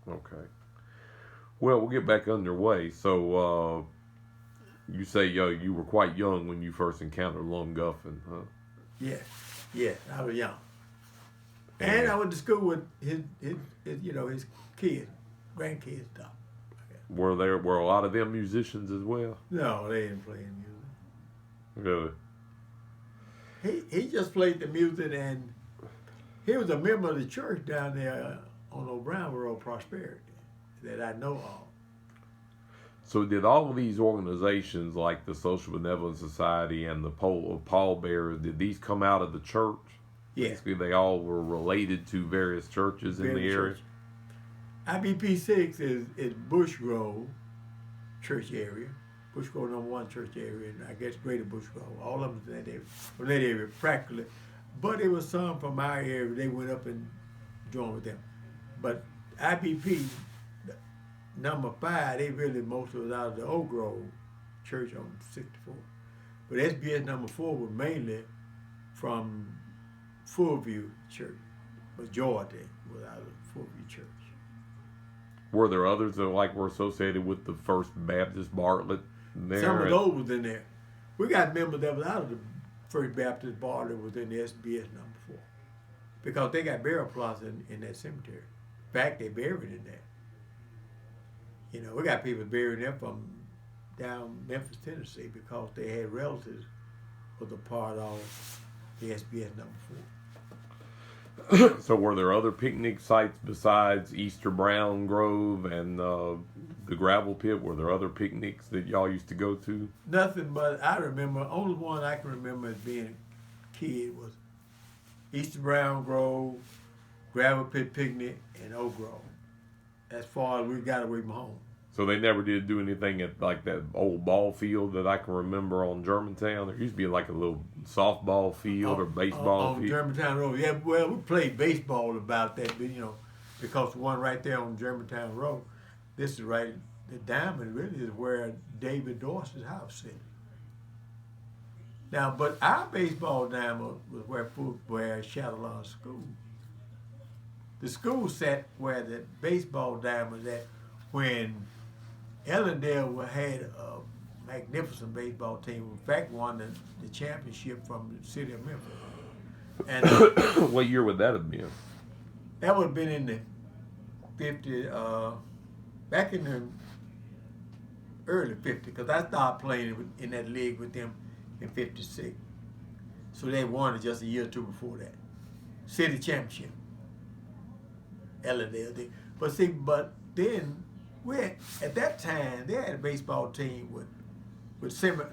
Okay. Well, we'll get back underway. So, you say you were quite young when you first encountered Lum Guffin, huh? Yes, I was young. And I went to school with his his kids, grandkids, stuff. Were a lot of them musicians as well? No, they didn't play music. Really? He just played the music, and he was a member of the church down there on O'Brien Road, Prosperity, that I know of. So did all of these organizations like the Social Benevolent Society and the Pallbearers, did these come out of the church? Yeah. Basically, they all were related to various churches in the area? IBP6 is Bush Grove church area, Bush Grove #1 church area, and I guess Greater Bush Grove. All of them from that area practically. But it was some from our area, they went up and joined with them. But IBP, #5, they really mostly was out of the Oak Grove church on 64. But SBS #4 was mainly from Fullview Church. Majority was out of Fullview Church. Were there others that were associated with the First Baptist Bartlett there? Some of those was in there. We got members that was out of the First Baptist Bartlett was in the SBS #4. Because they got burial plots in that cemetery. In fact, they buried in there. You know, we got people buried there from down Memphis, Tennessee, because they had relatives was a part of the SBS #4. So were there other picnic sites besides Easter Brown Grove and the gravel pit? Were there other picnics that y'all used to go to? Nothing, but I remember, only one I can remember as being a kid was Easter Brown Grove, Gravel Pit Picnic, and Oak Grove. As far as we got away from home. So they never did do anything at like that old ball field that I can remember on Germantown. There used to be like a little softball field or baseball on field. Germantown Road. Yeah, well, we played baseball about that, but, because the one right there on Germantown Road, this is right, the diamond really is where David Dorsey's house is. Now, but our baseball diamond was where Shadowlawn School. The school sat where the baseball diamond was at when Ellendale had a magnificent baseball team. In fact, won the championship from the city of Memphis. And what year would that have been? that would have been in the 50, back in the early 50s, because I started playing in that league with them in 56. So they won it just a year or two before that. City championship. Ellendale did. But then at that time they had a baseball team with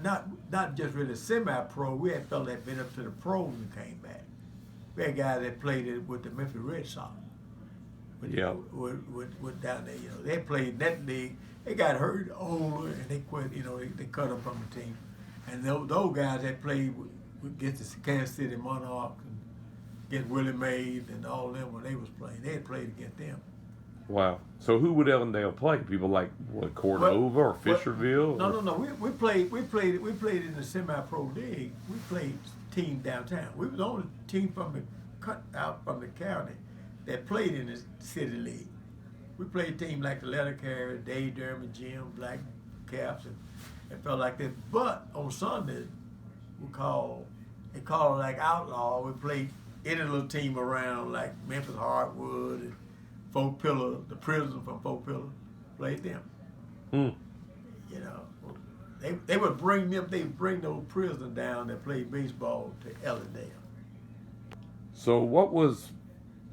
not just really semi-pro. We had fellas that been up to the pros and came back. We had guys that played it with the Memphis Red Sox. With down there, they played in that league. They got hurt older and they quit. They cut them from the team. And those guys that played against the Kansas City Monarchs and against Willie Mays and all them when they was playing, they had played against them. Wow. So who would Ellendale play? People like Cordova or Fisherville? No. We played in the semi-pro league. We played team downtown. We was the only team cut out from the county that played in the city league. We played teams like the Letter Carriers, Dave Dermott, Jim, Black Caps, and felt like that. But on Sunday, they called it like outlaw. We played any little team around like Memphis Hardwood and Fort Pillar, the prison from Fort Pillar, played them. They would bring those prisoners down that played baseball to Ellendale. So what was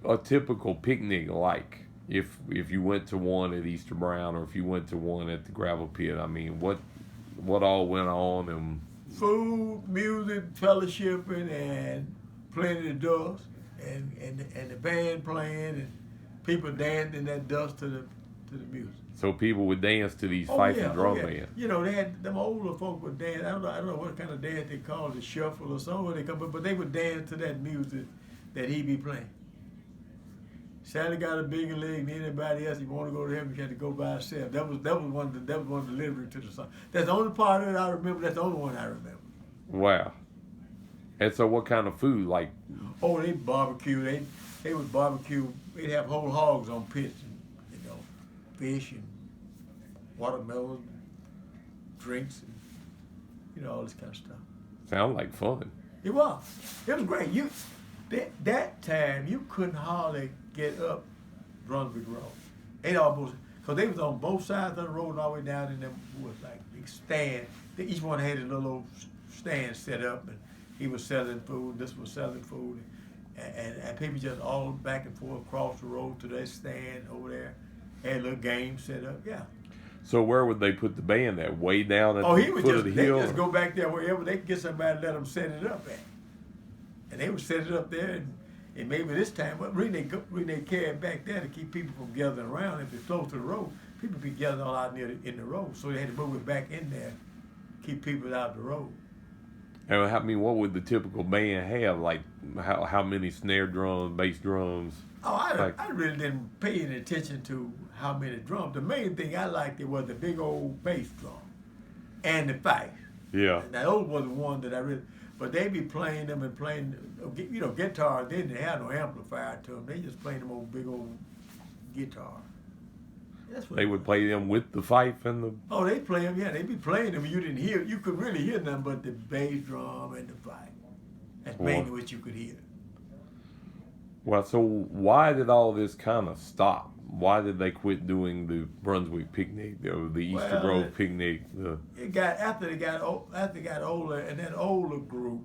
a typical picnic like if you went to one at Easter Brown or if you went to one at the gravel pit? I mean, what all went on? And food, music, fellowshipping, and plenty of dust, and the band playing, and people dancing that dust to the music. So people would dance to these Fife and drum bands. They had them older folk would dance. I don't know what kind of dance they called it, shuffle or something. But they would dance to that music that he be playing. Sally got a bigger leg than anybody else. If you want to go to heaven, you had to go by himself. That was one of the lyrics to the song. That's the only part of it I remember. That's the only one I remember. Wow. And so what kind of food? Like, they barbecue. They would barbecue. They'd have whole hogs on pits. fish and watermelon, drinks, and all this kind of stuff. Sound like fun. It was. It was great. That time you couldn't hardly get up Brunswick Road. They almost, because they was on both sides of the road all the way down in them woods, like big stand. Each one had a little old stand set up, and he was selling food. This was selling food, and people just all back and forth across the road to that stand over there. Had a little game set up. Yeah. So where would they put the band at? Way down at Oh, the he would foot of just the hill? they just go back there wherever they could get somebody to let them set it up at. And they would set it up there, and maybe this time, but really they carry it back there to keep people from gathering around. If it's close to the road, people be gathering all out in the road. So they had to move it back in there, keep people out of the road. And I mean, what would the typical band have? Like, how many snare drums, bass drums? Oh, I really didn't pay any attention to how many drums. The main thing I liked was the big old bass drum and the Fife. Yeah. And those were the ones that I really. But they be playing them and playing, guitar. They didn't have no amplifier to them. They just playing them old big old guitar. That's what They would play them with the fife and the. Oh, they play them. Yeah, they be playing them. You could really hear nothing but the bass drum and the Fife. That's mainly what you could hear. Well, so why did all this kind of stop? Why did they quit doing the Brunswick Picnic, the Easter Grove Picnic? It got after they got older, and that older group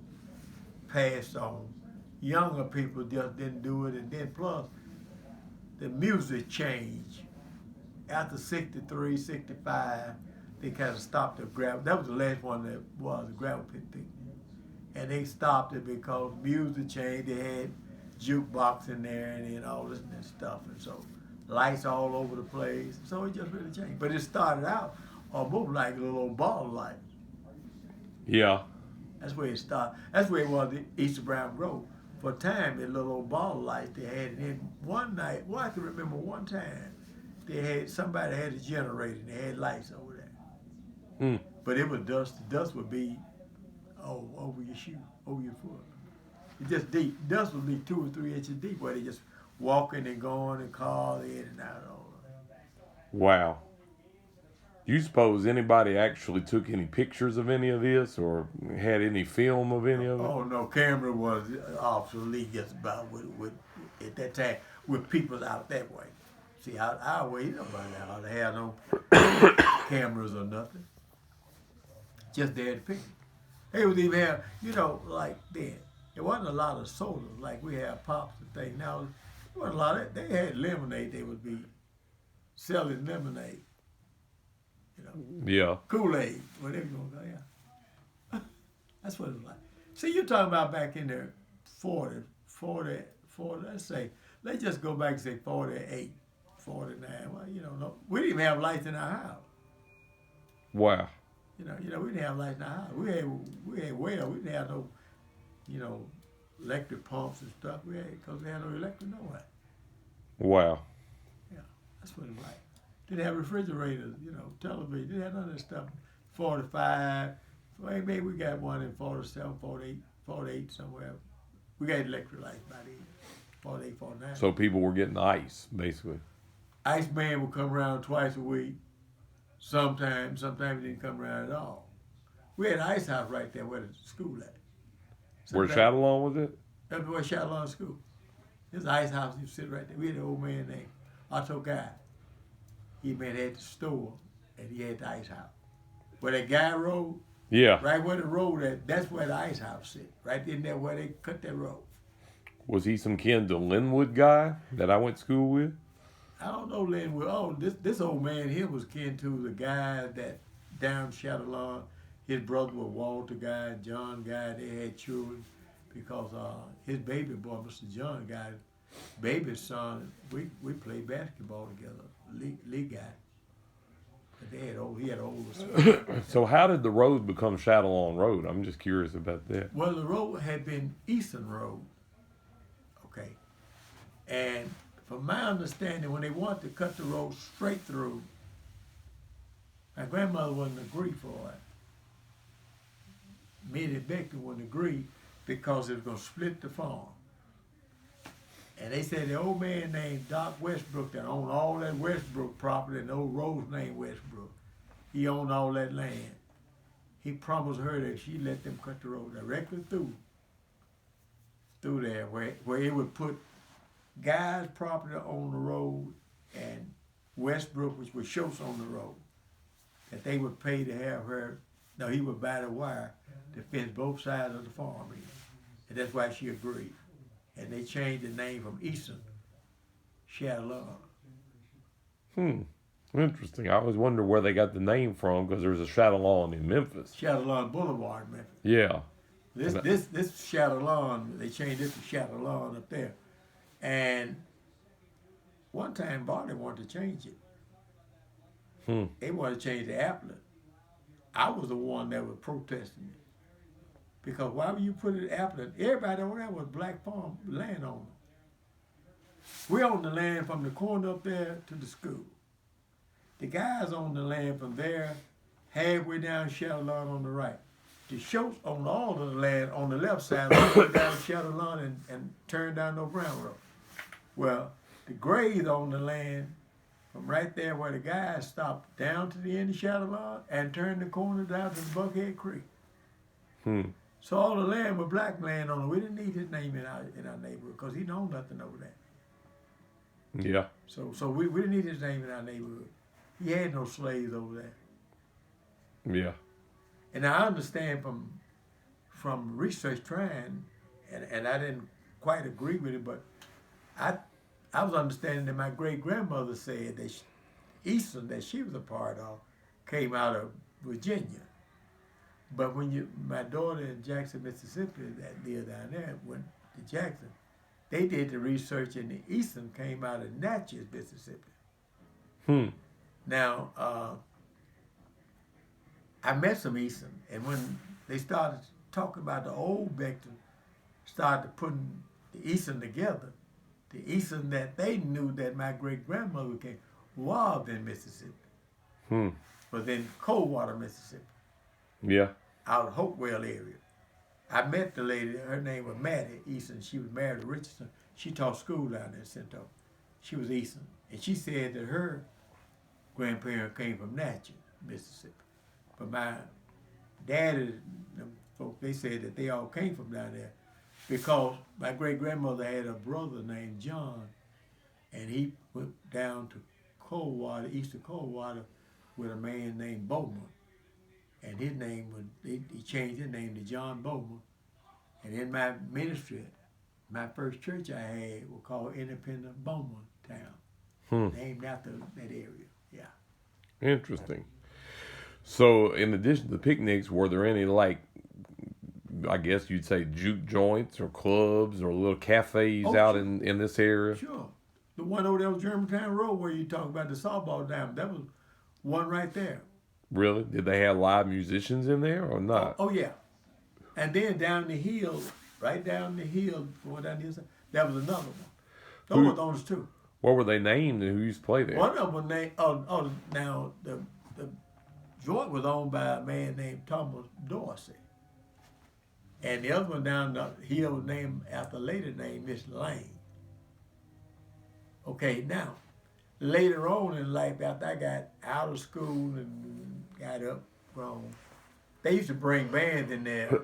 passed on. Younger people just didn't do it, and then plus the music changed. After 63, 65, they kind of stopped the gravel. That was the last one that was the gravel pit picnic, and they stopped it because music changed. They had jukebox in there and all this and that stuff, and so lights all over the place. So it just really changed. But it started out almost like a little old ball light. Yeah. That's where it started. That's where it was, the Easter Brown Grove. For a time, the little old ball lights they had. And then one night, I can remember one time, somebody had a generator and they had lights over there. But it was dust. The dust would be over your shoe, over your foot. It's just deep. Dust would be 2 or 3 inches deep where they just walking and going and cars in and out all of it. Wow. Do you suppose anybody actually took any pictures of any of this or had any film of any of it? Oh, no. Camera was obsolete just about with at that time with people out that way. See, our way, nobody ought to have no cameras or nothing. Just there to pick. They would even have, like then. There wasn't a lot of sodas like we have pops and things. Now, there wasn't a lot of, they had lemonade. They would be selling lemonade. Yeah. Kool-Aid, whatever you want to go, yeah. That's what it was like. See, you're talking about back in the 40, let's just go back and say 48, 49. Well, no, we didn't even have lights in our house. Wow. We didn't have lights in our house. We had well, we didn't have no, electric pumps and stuff. Because we had no electric nowhere. Wow. Yeah, that's what it was like. Didn't have refrigerators, television. Didn't have none of that stuff. 45. Well, maybe we got one in 47, 48 somewhere. We got electric lights by then. 48, 49. So people were getting ice, basically. Iceman would come around twice a week. Sometimes he didn't come around at all. We had an ice house right there where the school at. Where Shadowlawn was it? That's where Shadowlawn School. There's an ice house, you sit right there. We had an old man named Otto Guy. He had the store, and he had the ice house. Where that guy rode, yeah, right where the road at, that's where the ice house sit. Right in there where they cut that road. Was he some kin to Linwood guy that I went to school with? I don't know Linwood. Oh, this old man here was kin to the guy that down Shadowlawn. His brother was Walter Guy, John Guy. They had children because his baby boy, Mr. John Guy, baby's son, we played basketball together, league guy. But he had older son. So how did the road become Shadowlawn Road? I'm just curious about that. Well, the road had been Eastern Road, okay. And from my understanding, when they wanted to cut the road straight through, my grandmother wouldn't agree for it. Me and Becton wouldn't agree because it was going to split the farm. And they said the old man named Doc Westbrook that owned all that Westbrook property and the old road named Westbrook. He owned all that land. He promised her that she'd let them cut the road directly through there where it would put Guy's property on the road and Westbrook, which was Schultz on the road, that they would pay to have her, no, he would buy the wire to fence both sides of the farm. And that's why she agreed. And they changed the name from Easton, Chatillon. Interesting. I always wonder where they got the name from because there's a Chatillon in Memphis. Chatillon Boulevard, Memphis. Yeah. This Chatillon, they changed it to Chatillon up there. And one time Barney wanted to change it. They wanted to change the applet. I was the one that was protesting it. Because why would you put it in applet? Everybody over there was black farm landowner. We owned the land from the corner up there to the school. The guys owned the land from there, halfway down Chatillon on the right. The Schultz owned all of the land on the left side, all the way down Chatillon and turned down no Brown Road. Well, the Grays owned the land from right there where the guys stopped down to the end of Chatillon and turned the corner down to the Buckhead Creek. So all the land was black land on it. We didn't need his name in our neighborhood because he owned nothing over there. Yeah. So we didn't need his name in our neighborhood. He had no slaves over there. Yeah. And I understand from research trying, and I didn't quite agree with it, but I was understanding that my great-grandmother said that Easton, that she was a part of, came out of Virginia. But when my daughter in Jackson, Mississippi, that lived down there, went to Jackson, they did the research and the Easton came out of Natchez, Mississippi. Now, I met some Easton, and when they started talking about the old Becton, started putting the Easton together, the Easton that they knew that my great-grandmother came was in Mississippi. Was in Coldwater, Mississippi. Yeah. Out of Hopewell area. I met the lady, her name was Mattie Easton. She was married to Richardson. She taught school down there in Cento. She was Easton. And she said that her grandparents came from Natchez, Mississippi. But my daddy, them folks, they said that they all came from down there because my great-grandmother had a brother named John, and he went down to Coldwater, east of Coldwater, with a man named Bowman. And his name was, he changed his name to John Bowman. And in my ministry, my first church I had was called Independent Bowman Town, named after that area. Yeah. Interesting. So, in addition to the picnics, were there any, like, I guess you'd say juke joints or clubs or little cafes out sure. in this area? Sure. The one over there on Germantown Road where you talk about the softball diamond, that was one right there. Really? Did they have live musicians in there or not? Oh yeah. And then down the hill, right down the hill, going down the hillside, that was another one. Those were those two. What were they named and who used to play there? One of them was named, now the joint was owned by a man named Thomas Dorsey. And the other one down the hill was named after a lady named Miss Lane. Okay, now, later on in life, after I got out of school and got up, grown, they used to bring bands in there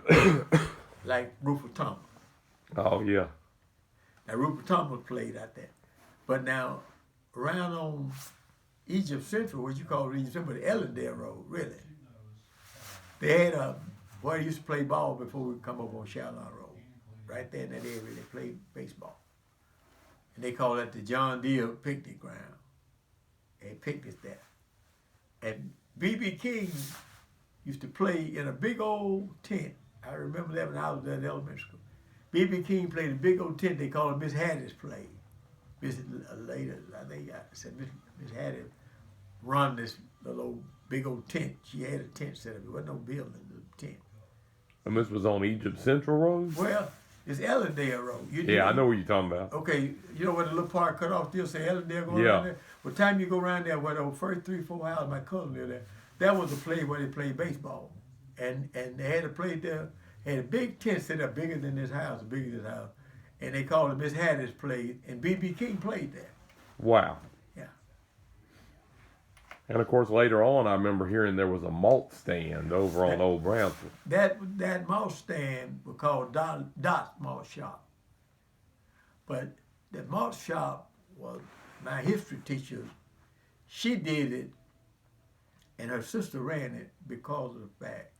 like Rupert Thomas. Oh, yeah. Now, Rupert Thomas played out there. But now, around on Egypt Central, what you call Egypt Central, the Ellendale Road, really. They had where they used to play ball before we come up on Chatillon Road. Right there in that area, they played baseball. And they call that the John Deere Picnic Ground. They had picnics there. And B.B. King used to play in a big old tent. I remember that when I was in elementary school. B.B. King played a big old tent they called it Miss Hattie's Play. Later, I think I said Miss Hattie run this little big old tent. She had a tent set up. It wasn't no building, it was a tent. And this was on Egypt Central Road? Well, it's Ellendale Road. I know what you're talking about. Okay, you know where the little part cut off still say Ellendale going around there? By the time you go around there, where the first 3-4 houses, my cousin lived there, that was the place where they played baseball. And they had a place there, had a big tent set up bigger than this house, and they called it Miss Hattie's place, and B.B. King played there. Wow. Yeah. And of course, later on, I remember hearing there was a malt stand over on Old Brunswick. That malt stand was called Dot's Malt Shop. But the malt shop was my history teacher. She did it, and her sister ran it because of the fact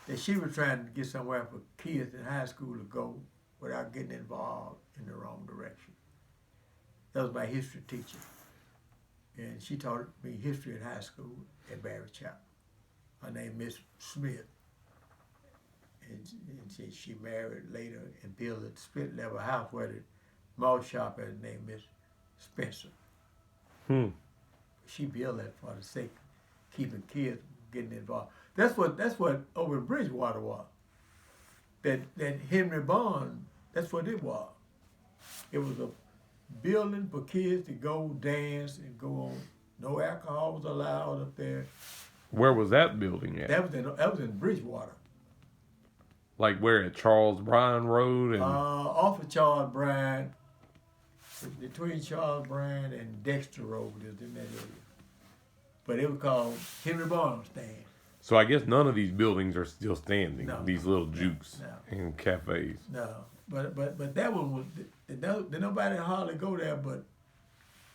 that she was trying to get somewhere for kids in high school to go without getting involved in the wrong direction. That was my history teacher. And she taught me history in high school at Barry Chapel. Her name Miss Smith. And she married later and built a split level house where the malt shop had named Miss Spencer. She built that for the sake of keeping kids getting involved. That's what over in Bridgewater was. That Henry Bond, that's what it was. It was a building for kids to go dance and go on. No alcohol was allowed up there. Where was that building at? That was in Bridgewater. Like where, at Charles Bryan Road? And Off of Charles Bryan, between Charles Bryan and Dexter Road is in that area. But it was called Henry Bond Stand. So I guess none of these buildings are still standing. No. These little jukes No. and cafes. No, but that one was, did nobody hardly go there but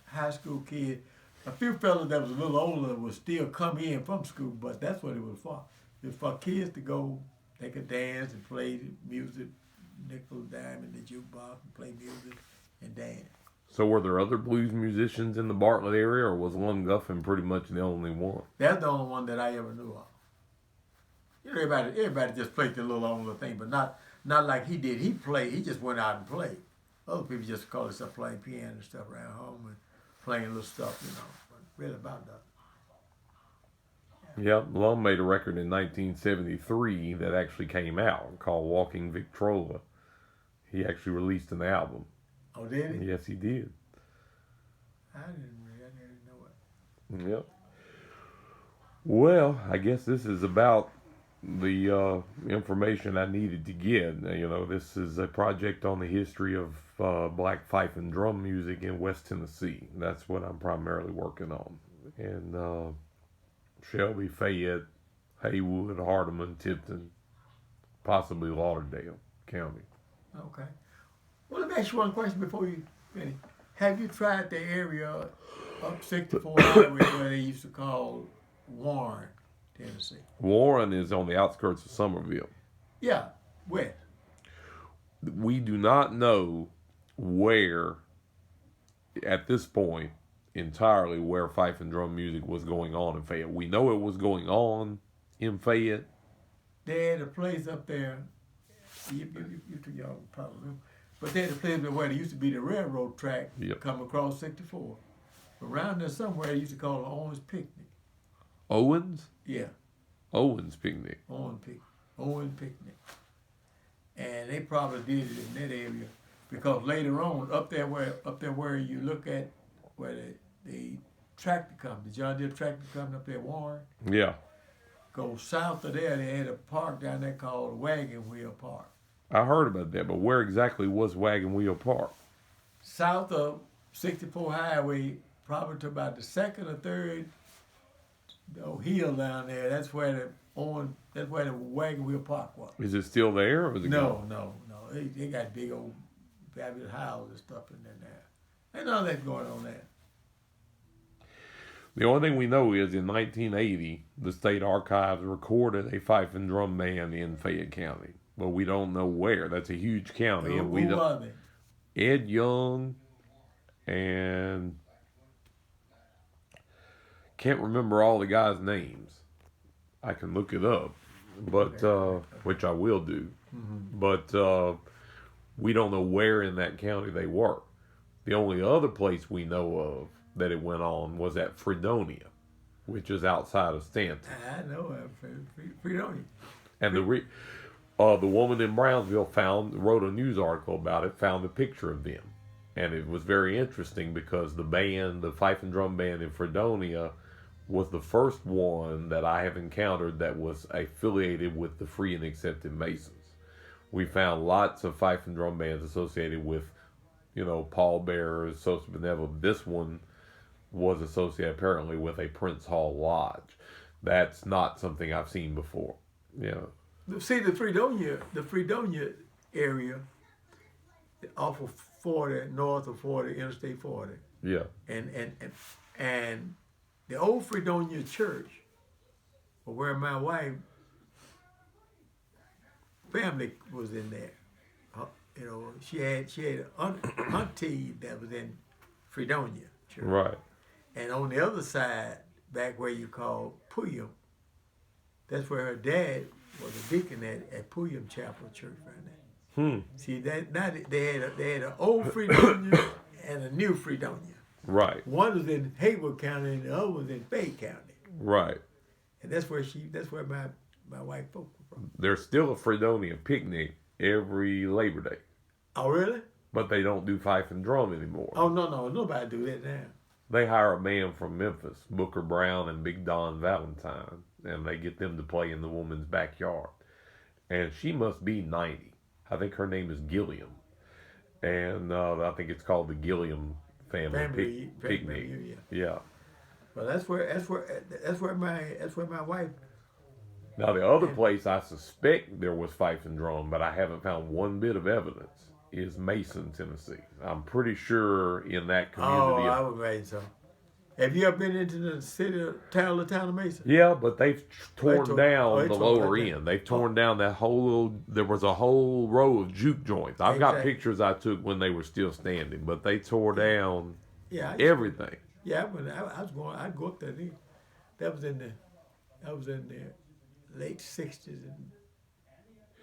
high school kids. A few fellas that was a little older would still come in from school, but that's what it was for. It was for kids to go, they could dance and play music, nickel, dime in the jukebox and play music and dance. So were there other blues musicians in the Bartlett area, or was Lum Guffin pretty much the only one? That's the only one that I ever knew of. You know, everybody just played the little own little thing, but not like he did. He just went out and played. Other people just call themselves playing piano and stuff around home and playing little stuff, you know. But really about that. Yep, Lum made a record in 1973 that actually came out called Walking Victrola. He actually released an album. Oh, did he? Yes, he did. I didn't know it. Yep. Well, I guess this is about the information I needed to get. You know, this is a project on the history of black fife and drum music in West Tennessee. That's what I'm primarily working on. And Shelby, Fayette, Haywood, Hardeman, Tipton, possibly Lauderdale County. Okay. Well, let me ask you one question before you finish. Have you tried the area up 64 Highway where they used to call Warren, Tennessee? Warren is on the outskirts of Summerville. Yeah, where? We do not know where, at this point, entirely where fife and drum music was going on in Fayette. We know it was going on in Fayette. They had a place up there, you y'all probably remember, but they had a place where there used to be the railroad track come across 64. Around there somewhere they used to call it Owens Picnic. Owens? Yeah. Owens Picnic. Owens Picnic. And they probably did it in that area because later on, up there where you look at where the tractor company, the John Deere tractor company up there, Warren. Yeah. Go south of there, they had a park down there called Wagon Wheel Park. I heard about that, but where exactly was Wagon Wheel Park? South of 64 Highway, probably to about the second or third hill down there. That's where the Wagon Wheel Park was. Is it still there, or is it gone? No. They got big old fabulous houses and stuff in there. Ain't none of that going on there. The only thing we know is in 1980, the state archives recorded a fife and drum band in Fayette County, but we don't know where. That's a huge county, and we Who don't. are they? Ed Young, and can't remember all the guys' names. I can look it up, but which I will do. Mm-hmm. But we don't know where in that county they were. The only other place we know of that it went on was at Fredonia, which is outside of Stanton. I know Fredonia. And the woman in Brownsville wrote a news article about it, found a picture of them. And it was very interesting because the fife and drum band in Fredonia was the first one that I have encountered that was affiliated with the Free and Accepted Masons. We found lots of fife and drum bands associated with, pallbearers, social benevolent. This one was associated apparently with a Prince Hall Lodge. That's not something I've seen before. See, the Fredonia area off of 40, north of 40, Interstate 40. Yeah. And the old Fredonia church, where my wife family was in there. She had an auntie that was in Fredonia church. Right. And on the other side, back where you call Puyum, that's where her dad was a deacon at Puyum Chapel Church right there. See, they had an old Fredonia and a new Fredonia. Right. One was in Haywood County and the other was in Fayette County. Right. And that's where my wife folk were from. There's still a Fredonia picnic every Labor Day. Oh, really? But they don't do fife and drum anymore. Oh, no, nobody do that now. They hire a band from Memphis, Booker Brown and Big Don Valentine, and they get them to play in the woman's backyard. And she must be 90. I think her name is Gilliam. And I think it's called the Gilliam Family Picnic. Yeah. Well, that's where my wife. Now the other place I suspect there was fife and drum, but I haven't found one bit of evidence, is Mason, Tennessee. I'm pretty sure in that community. Oh, I would imagine so. Have you ever been into the town of Mason? Yeah, but they've torn down the lower down. end. They've torn down that there was a whole row of juke joints. I've got Exactly. pictures I took when they were still standing, but they tore down everything. Yeah, I'd go up there. That was in the late 60s and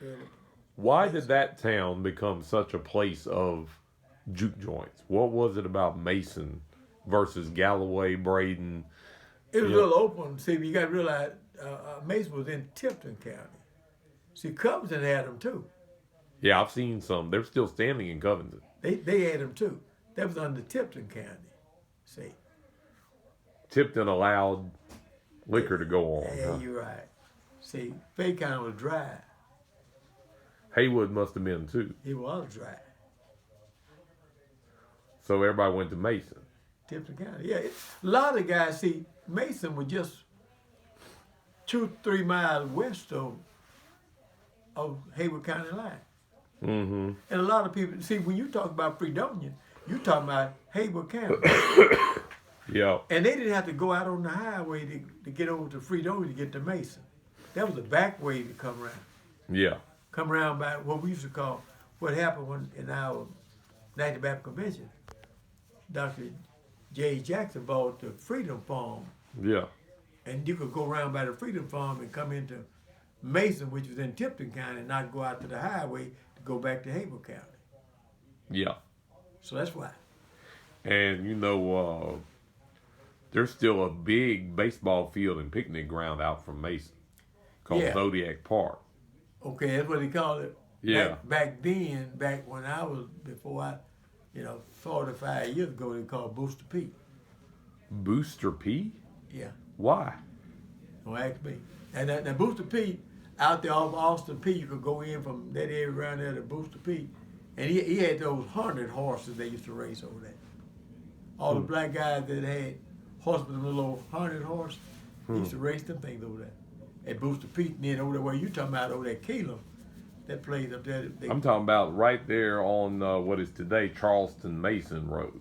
early. Why did that town become such a place of juke joints? What was it about Mason versus Galloway, Braden? It was a little open. See, you got to realize Mason was in Tipton County. See, Covington had them too. Yeah, I've seen some. They're still standing in Covington. They had them too. That was under Tipton County. See. Tipton allowed liquor to go on. Yeah, you're right. See, Fayette County was dry. Haywood must have been too. It was dry. So everybody went to Mason. Tipton County. Yeah, a lot of guys, see, Mason was just 2-3 miles west of Haywood County line. Mm-hmm. And a lot of people, see, when you talk about Fredonia, you talking about Haywood County. Yeah. And they didn't have to go out on the highway to get over to Fredonia to get to Mason. That was the back way to come around. Yeah. Come around by what we used to call, what happened when in our National Baptist Convention, Dr. J. Jackson bought the Freedom Farm. Yeah. And you could go around by the Freedom Farm and come into Mason, which was in Tipton County, and not go out to the highway to go back to Haywood County. Yeah. So that's why. And there's still a big baseball field and picnic ground out from Mason called Zodiac Park. Okay, that's what they called it. Yeah. Back then, back when I was, 45 years ago, they called Booster Pete. Booster P? Yeah. Why? Don't ask me. And that Booster Pete, out there off Austin P, you could go in from that area around there to Booster Pete. And he had those 100 horses they used to race over there. All the black guys that had horses with them little 100 horse, they used to race them things over there. At Booster Pete, and then over there where you talking about over there, Caleb, that place up there. I'm talking about right there on what is today Charleston Mason Road.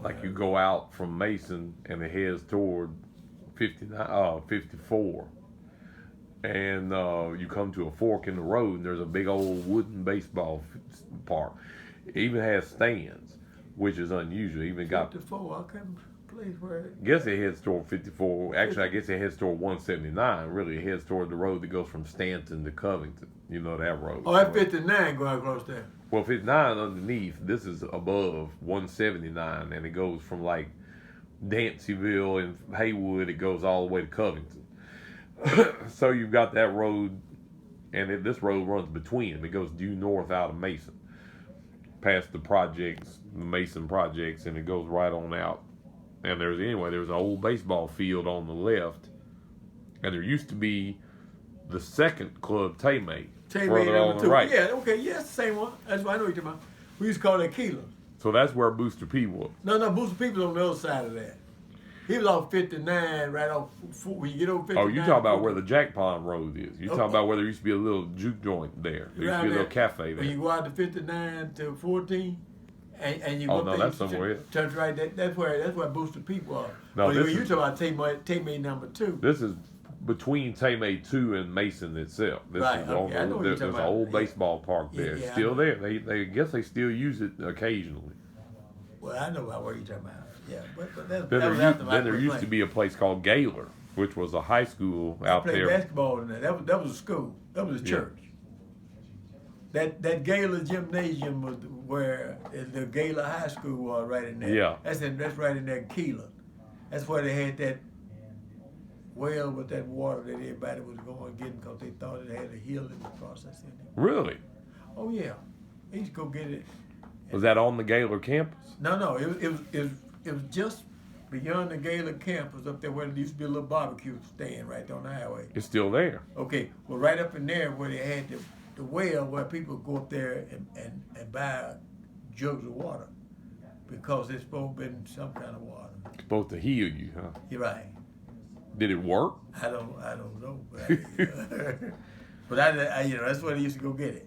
Like you go out from Mason and it heads toward 54. And you come to a fork in the road and there's a big old wooden baseball park. It even has stands, which is unusual. It even got 54, I couldn't place where I guess it heads toward 54. Actually, I guess it heads toward 179. Really, it heads toward the road that goes from Stanton to Covington. You know that road. Oh, that's 59 going across there. Well, 59 underneath. This is above 179, and it goes from like Danceyville and Haywood. It goes all the way to Covington. So you've got that road, and this road runs between them. It goes due north out of Mason, past the projects, the Mason projects, and it goes right on out. And there's an old baseball field on the left, and there used to be the second club, Taymate. further on the right. Yeah, okay, yeah, it's the same one. That's what I know what you're talking about. We used to call that Keeler. So that's where Booster P was. No, Booster P was on the other side of that. He was off 59, right off, when you get over 59. Oh, you talking about where the Jack Pond Road is. You talking about where there used to be a little juke joint there. There used to be a little cafe there. When you go out to 59 to 14, and you go no, that's somewhere else. Turn right, that's where Booster P was. No, but you talking about Tay-May number 2. This is between Tay-May 2 and Mason itself. This right, is okay, I know there's an old baseball park there. Yeah, still there. They guess they still use it occasionally. Well, I know about what you're talking about. Yeah, but that then was after there used to be a place called Gaylor, which was a high school out there. I played basketball in there. That was a school. That was a church. That Gaylor gymnasium was where the Gaylor High School was, right in there. Yeah. That's right in there, Keeler. That's where they had that well with that water that everybody was going getting because they thought it had a healing process in it. Really? Oh yeah, they used to go get it. Was that on the Gaylor campus? No, it was just beyond the Gaylor campus up there where there used to be a little barbecue stand right there on the highway. It's still there. Okay, well right up in there where they had the well where people go up there and buy jugs of water because it's supposed to be some kind of water. It's supposed to heal you, huh? You're right. Did it work? I don't know, but I that's where they used to go get it.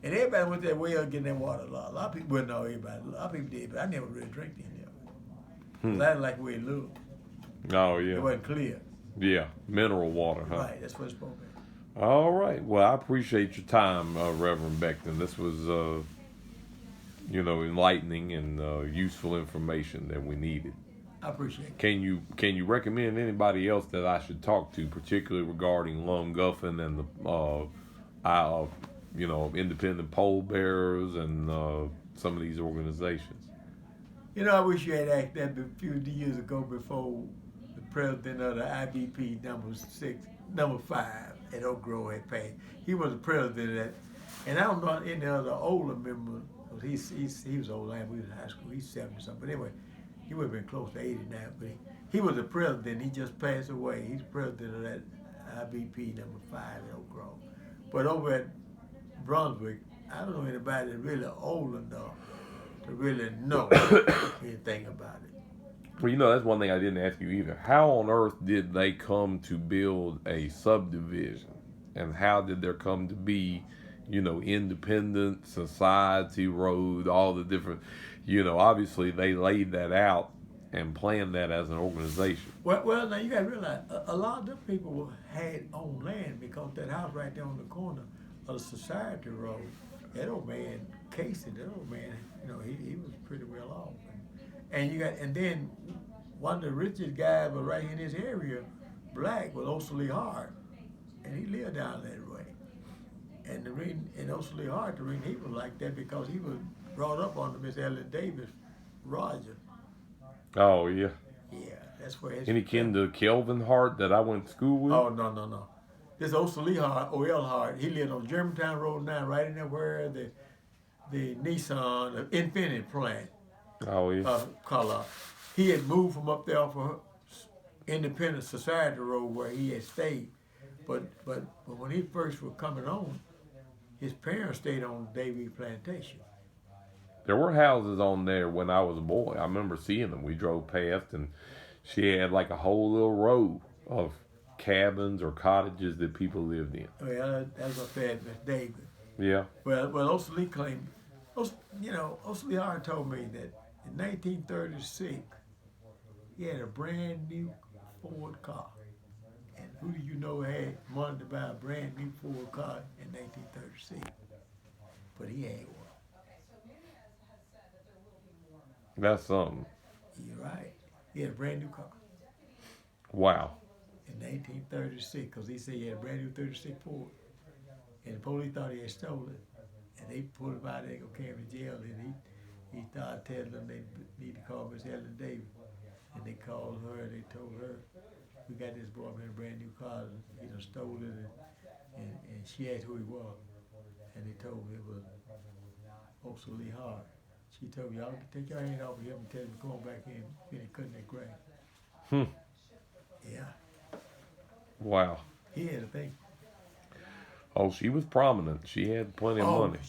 And everybody went to that well getting that water. A lot of people, well, no, everybody. A lot of people did, but I never really drank any of it. I didn't like the way it looked. Oh, yeah. It wasn't clear. Yeah, mineral water, huh? Right, that's what it's supposed to be. All right. Well, I appreciate your time, Reverend Becton. This was, enlightening and useful information that we needed. I appreciate it. Can you recommend anybody else that I should talk to, particularly regarding Lum Guffin and the independent pole bearers and some of these organizations? I wish you had asked that a few years ago before the president of the IBP number 5 at Oak Grove had passed. He was the president of that. And I don't know any other older member. He was old, we was in high school. He's 70 something. But anyway, he would have been close to 80 now. But he was the president. He just passed away. He's president of that IBP number 5 at Oak Grove. But over at Brunswick, I don't know anybody that's really old enough to really know anything about it. Well, that's one thing I didn't ask you either. How on earth did they come to build a subdivision? And how did there come to be, Independent Society Road, all the different, obviously they laid that out and planned that as an organization. Well, now you got to realize, a lot of them people had owned land because that house right there on the corner of the Society Road, that old man, Casey, he was pretty well off. And then one of the richest guys was right in this area, black, was Obsolete Hart, and he lived down that way. And the reason, in Obsolete Hart, the reason he was like that because he was brought up under Miss Ellen Davis, Roger. Oh yeah. Yeah, that's where. Any kin to Kelvin Hart that I went to school with? Oh no. This Obsolete Hart, O.L. Hart, he lived on Germantown Road now, right in there where the Nissan Infinity plant. Oh yeah. Color. He had moved from up there off of Independent Society Road where he had stayed, but when he first was coming on, his parents stayed on Davie Plantation. There were houses on there when I was a boy. I remember seeing them. We drove past, and she had like a whole little row of cabins or cottages that people lived in. Oh yeah, that's what said Miss Davis. Yeah. Well, Obsolete claimed, Obsolete Hart told me that in 1936 he had a brand new Ford car. And who do you know had money to buy a brand new Ford car in 1936? But he had one. That's something. You're right. He had a brand new car. Wow. In 1936, because he said he had a brand new 36 Ford. And the police thought he had stolen it. And they pulled him out there and go carry him to jail. And he started telling them they need to call Miss Ellen Davis. And they called her and they told her, we got this boy in a brand new car. He done stole it. And she asked who he was. And they told me it was Obsolete Hart. She told me, y'all can take your hand off of him and tell him to go back in and cutting that grass. Yeah. Wow. He had a thing. Oh, she was prominent. She had plenty of money.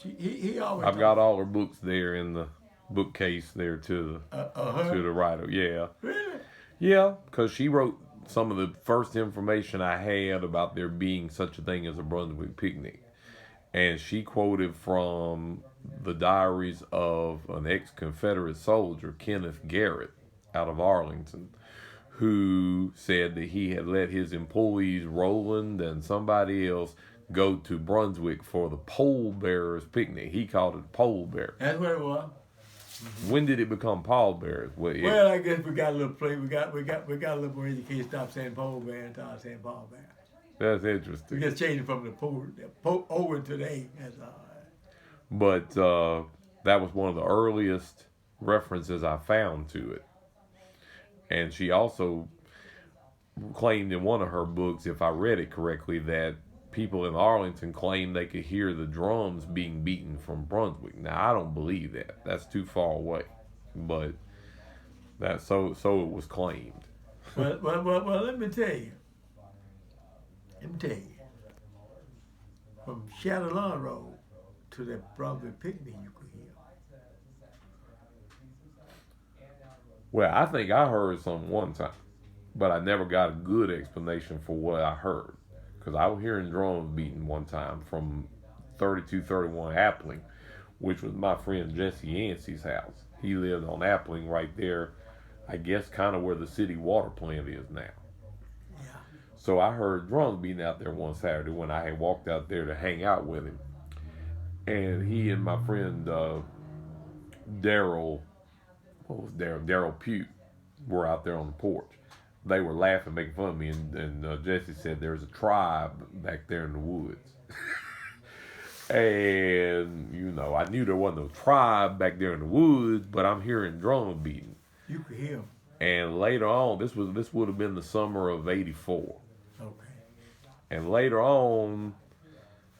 He always. I've got all her books there in the bookcase there to the right of. Yeah. Really? Yeah, because she wrote some of the first information I had about there being such a thing as a Brunswick Picnic. And she quoted from the diaries of an ex-Confederate soldier, Kenneth Garrett, out of Arlington, who said that he had let his employees, Roland and somebody else, go to Brunswick for the Pole Bearers Picnic. He called it Pole Bear. That's what it was. When did it become Pole Bearers? Well, I guess we got a little play. We got a little more. You can't stop saying Pole Bear and start saying Pole Bear. That's We interesting. just changed it from the pole over to the A. That's all right. But that was one of the earliest references I found to it. And she also claimed in one of her books, if I read it correctly, that people in Arlington claimed they could hear the drums being beaten from Brunswick. Now, I don't believe that. That's too far away. But that so it was claimed. Well, let me tell you. From Charleston Road to the Brunswick Picnic, you could hear. Well, I think I heard some one time, but I never got a good explanation for what I heard. Because I was hearing drums beating one time from 3231 Appling, which was my friend Jesse Yancey's house. He lived on Appling right there, I guess kind of where the city water plant is now. Yeah. So I heard drums beating out there one Saturday when I had walked out there to hang out with him. And he and my friend Daryl Pugh were out there on the porch. They were laughing, making fun of me, and Jesse said there's a tribe back there in the woods. And, you know, I knew there wasn't no tribe back there in the woods, but I'm hearing drums beating. You could hear them. And later on, this would have been the summer of '84. Okay. And later on,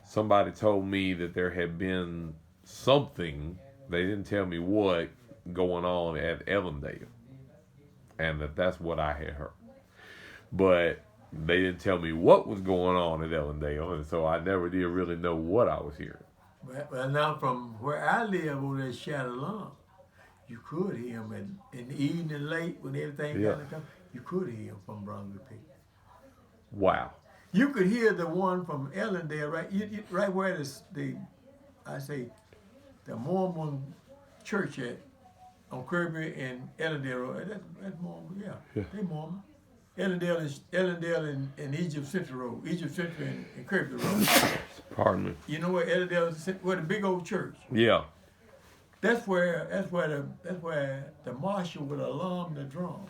somebody told me that there had been something, they didn't tell me what, going on at Ellendale. And that's what I had heard. But they didn't tell me what was going on at Ellendale, and so I never did really know what I was hearing. Well, now from where I live over there at Charleston, you could hear them in the evening late when everything kind of come. You could hear them from Brunswick Picnic. Wow. You could hear the one from Ellendale, right? Right where the Mormon church at on Kirby and Ellendale Road. That's Mormon, yeah. They Mormon. Ellendale and Egypt Central Road, Egypt Central and Kirby Road. Pardon me. You know where Ellendale is? Where the big old church. Yeah. That's where the marshal would alarm the drum.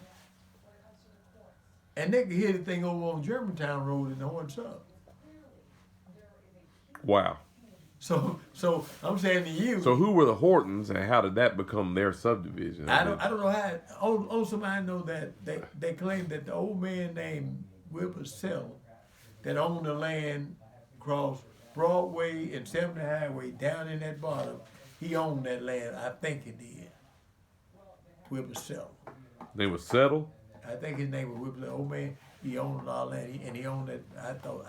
And they could hear the thing over on Germantown Road in the Horn Sub. Wow. So I'm saying to you. So who were the Hortons, and how did that become their subdivision? I don't know how. Oh, somebody know that they claim that the old man named Wilbur Sell that owned the land across Broadway and 70 Highway down in that bottom. He owned that land. I think he did. Wilbur Sell. They were settled? I think his name was Wilbur. The old man. He owned all land, and he owned that. I thought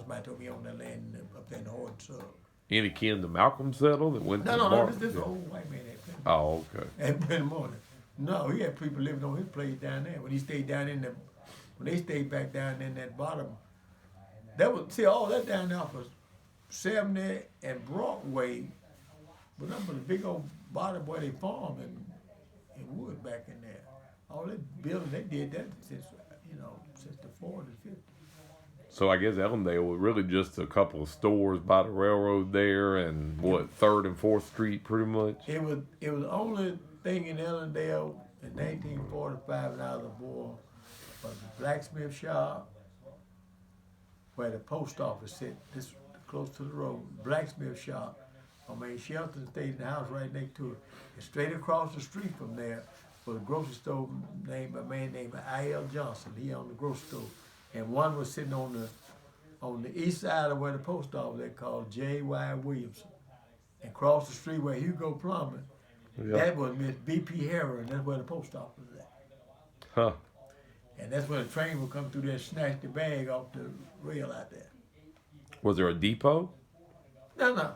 somebody told me he owned that land up there in the Horton Sub. Any kin to Malcolm Settle that went to the No, bar? this old white man had plenty. Oh, okay. At Bryn Morning. No, he had people living on his place down there. When he stayed down when they stayed back down in that bottom, all that down there was 70 and Broadway. But remember the big old bottom where they farmed in wood back in there. All that building, they did that since the 40s, 50s. So I guess Ellendale was really just a couple of stores by the railroad there, and 3rd and 4th Street, pretty much. It was the only thing in Ellendale in 1945 and I was born was the blacksmith shop, where the post office sit. This close to the road. Blacksmith shop. Shelton stayed in the house right next to it. And straight across the street from there was a grocery store named a man named I.L. Johnson. He owned the grocery store. And one was sitting on the east side of where the post office they called J.Y. Williamson. And across the street where Hugo Plummer, that was Miss B.P. Harron. That's where the post office was at. Huh. And that's where the train would come through there and snatch the bag off the rail out there. Was there a depot? No.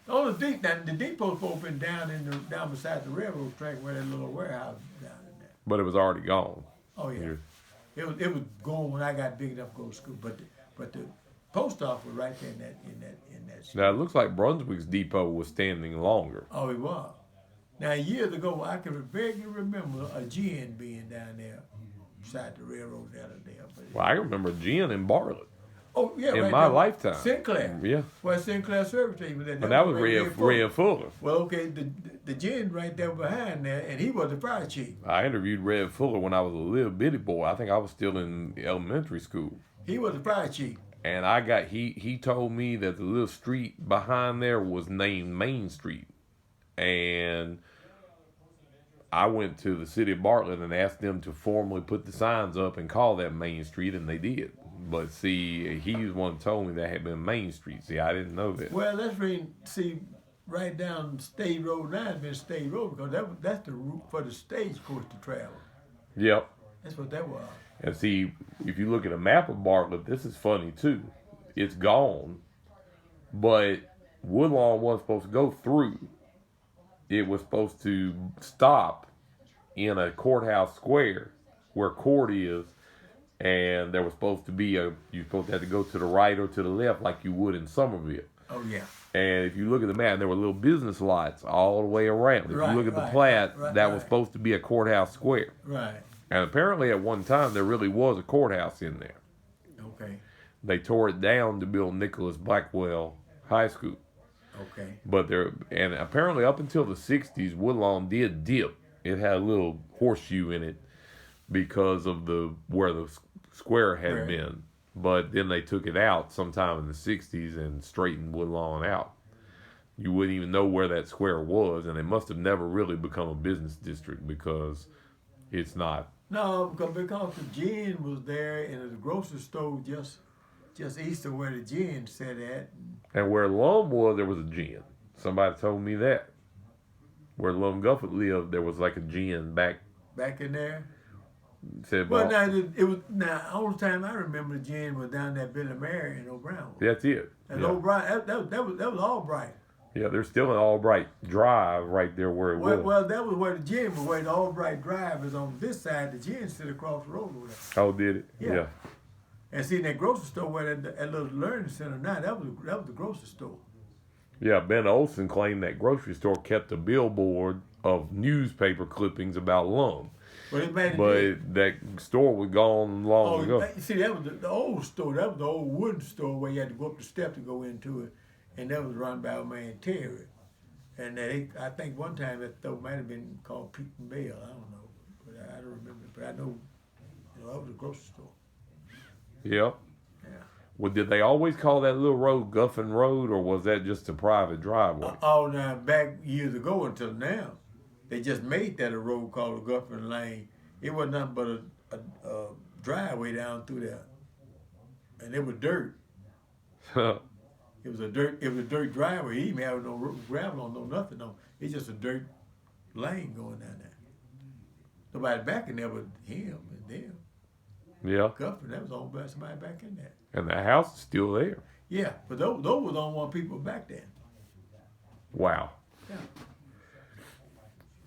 The depot's open down beside the railroad track where that little warehouse is down in there. But it was already gone. Oh yeah. It was gone when I got big enough to go to school. But the post office was right there in that street. Now it looks like Brunswick's depot was standing longer. Oh, it was. Now years ago, I can vaguely remember a gin being down there beside the railroad down there. Well, I remember gin in Bartlett. Oh yeah, in right my there. lifetime. Sinclair. Yeah. Well, Sinclair Service Station. And that was Red Fuller. Well, okay, the gin right there behind there, and he was the fire chief. I interviewed Red Fuller when I was a little bitty boy. I think I was still in elementary school. He was the fire chief. And he told me that the little street behind there was named Main Street. And I went to the city of Bartlett and asked them to formally put the signs up and call that Main Street, and they did. But see, he was one who told me that had been Main Street. See, I didn't know that. Well, right down State Road 9 has been State Road because that's the route for the stagecoach to travel. Yep. That's what that was. And see, if you look at a map of Bartlett, this is funny too. It's gone, but Woodlawn wasn't supposed to go through. It was supposed to stop in a courthouse square where court is, and there was supposed to be you're supposed to have to go to the right or to the left like you would in Somerville. Oh yeah. And if you look at the map, there were little business lots all the way around. If you look at the plat, that was supposed to be a courthouse square. Right. And apparently at one time there really was a courthouse in there. Okay. They tore it down to build Nicholas Blackwell High School. Okay. But and apparently up until the 60s, Woodlawn did dip. It had a little horseshoe in it because of where the square had been. But then they took it out sometime in the 60s and straightened Woodlawn out. You wouldn't even know where that square was, and it must have never really become a business district because it's not. No, because the gin was there, and there's a grocery store just east of where the gin sat at. And where Lum was, there was a gin. Somebody told me that. Where Lum Gufford lived, there was like a gin back in there. Said well, now all the time I remember the gin was down that Billy Mary in O'Brien. That's it. And O'Brien, that was Albright. Yeah, there's still an Albright Drive right there where it was. Well, that was where the gym was. Where the Albright Drive is on this side. The gym sit across the road over there. Oh, did it? Yeah. And see that grocery store where that little learning center now, that was the grocery store. Yeah, Ben Olson claimed that grocery store kept a billboard of newspaper clippings about Lum. But that store was gone long ago. See, that was the old store. That was the old wooden store where you had to go up the steps to go into it. And that was run by a man Terry. And I think one time that store might have been called Pete and Bell. I don't know. But I don't remember. But I know, that was a grocery store. Yep. Yeah. Well, did they always call that little road Guffin Road, or was that just a private driveway? Now, back years ago until now, they just made that a road called the Guffin Lane. It wasn't nothing but a driveway down through there. And it was dirt. It was a dirt driveway. He didn't have no gravel on, no nothing on. It's just a dirt lane going down there. Nobody back in there but him and them. Yeah. Guffin, that was owned by somebody back in there. And the house is still there. Yeah, but those were the only one people back then. Wow. Yeah.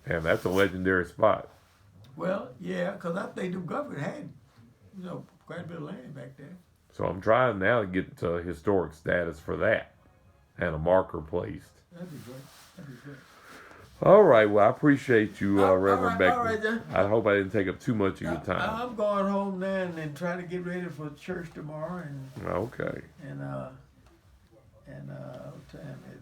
And that's a legendary spot. Well, yeah, because I think the Guffin had, quite a bit of land back there. So I'm trying now to get historic status for that and a marker placed. That'd be great. All right. Well, I appreciate you, Reverend Becton. All right, then. I hope I didn't take up too much of your time. I'm going home now and then try to get ready for church tomorrow. Okay. And what time is it?